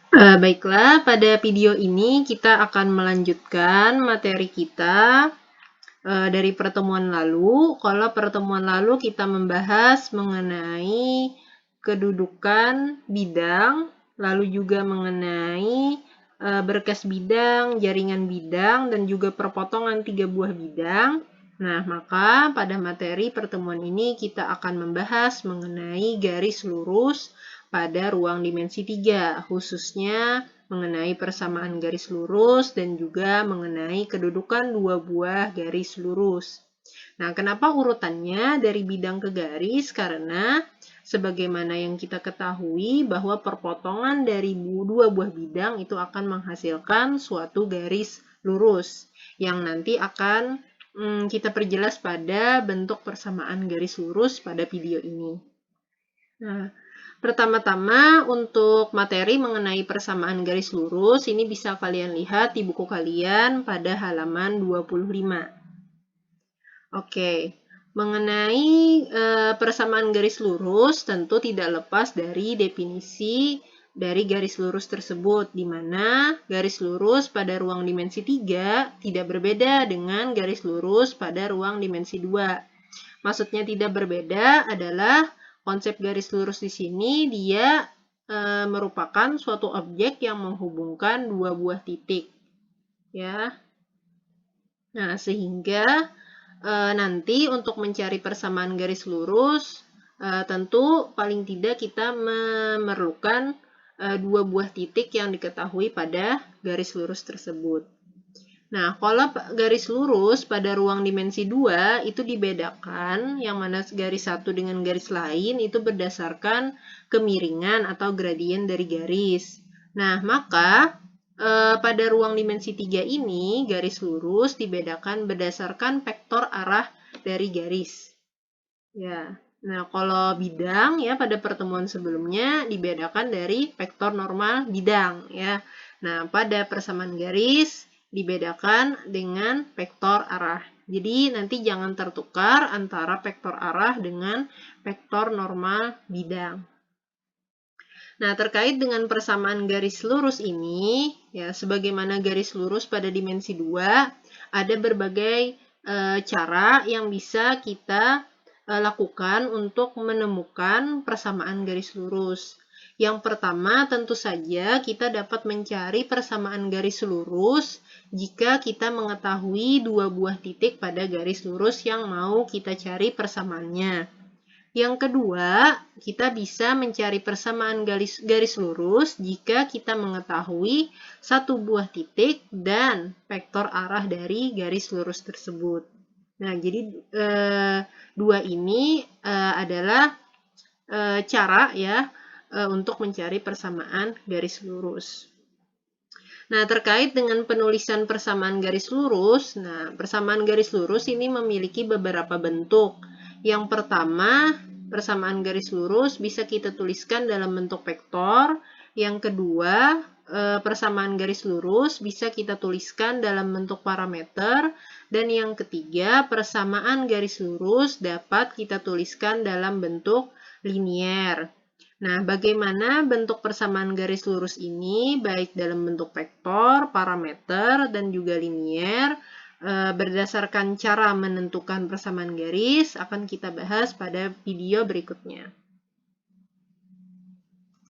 Baiklah, pada video ini kita akan melanjutkan materi kita dari pertemuan lalu. Kalau pertemuan lalu kita membahas mengenai kedudukan bidang, lalu juga mengenai berkas bidang, jaringan bidang, dan juga perpotongan 3 buah bidang. Nah, maka pada materi pertemuan ini kita akan membahas mengenai garis lurus pada ruang dimensi 3, khususnya mengenai persamaan garis lurus dan juga mengenai kedudukan 2 buah garis lurus. Nah, kenapa urutannya dari bidang ke garis? Karena sebagaimana yang kita ketahui bahwa perpotongan dari 2 buah bidang itu akan menghasilkan suatu garis lurus yang nanti akan kita perjelas pada bentuk persamaan garis lurus pada video ini. Nah, pertama-tama untuk materi mengenai persamaan garis lurus, ini bisa kalian lihat di buku kalian pada halaman 25. Oke, mengenai persamaan garis lurus tentu tidak lepas dari definisi dari garis lurus tersebut, di mana garis lurus pada ruang dimensi 3 tidak berbeda dengan garis lurus pada ruang dimensi 2. Maksudnya tidak berbeda adalah konsep garis lurus di sini dia merupakan suatu objek yang menghubungkan 2 buah titik. Ya. Nah, sehingga nanti untuk mencari persamaan garis lurus, tentu paling tidak kita memerlukan 2 buah titik yang diketahui pada garis lurus tersebut. Nah, kalau garis lurus pada ruang dimensi 2 itu dibedakan, yang mana garis satu dengan garis lain itu berdasarkan kemiringan atau gradien dari garis. Nah, maka pada ruang dimensi 3 ini, garis lurus dibedakan berdasarkan vektor arah dari garis. Ya. Nah, kalau bidang ya pada pertemuan sebelumnya dibedakan dari vektor normal bidang ya. Nah, pada persamaan garis dibedakan dengan vektor arah. Jadi nanti jangan tertukar antara vektor arah dengan vektor normal bidang. Nah, terkait dengan persamaan garis lurus ini, ya sebagaimana garis lurus pada dimensi 2, ada berbagai cara yang bisa kita lakukan untuk menemukan persamaan garis lurus. Yang pertama, tentu saja kita dapat mencari persamaan garis lurus jika kita mengetahui 2 buah titik pada garis lurus yang mau kita cari persamaannya. Yang kedua, kita bisa mencari persamaan garis lurus jika kita mengetahui 1 buah titik dan vektor arah dari garis lurus tersebut. Nah, jadi dua ini adalah cara ya untuk mencari persamaan garis lurus. Nah, terkait dengan penulisan persamaan garis lurus, nah persamaan garis lurus ini memiliki beberapa bentuk. Yang pertama, persamaan garis lurus bisa kita tuliskan dalam bentuk vektor. Yang kedua, persamaan garis lurus bisa kita tuliskan dalam bentuk parameter. Dan yang ketiga, persamaan garis lurus dapat kita tuliskan dalam bentuk linier. Nah, bagaimana bentuk persamaan garis lurus ini, baik dalam bentuk vektor, parameter, dan juga linier, berdasarkan cara menentukan persamaan garis, akan kita bahas pada video berikutnya.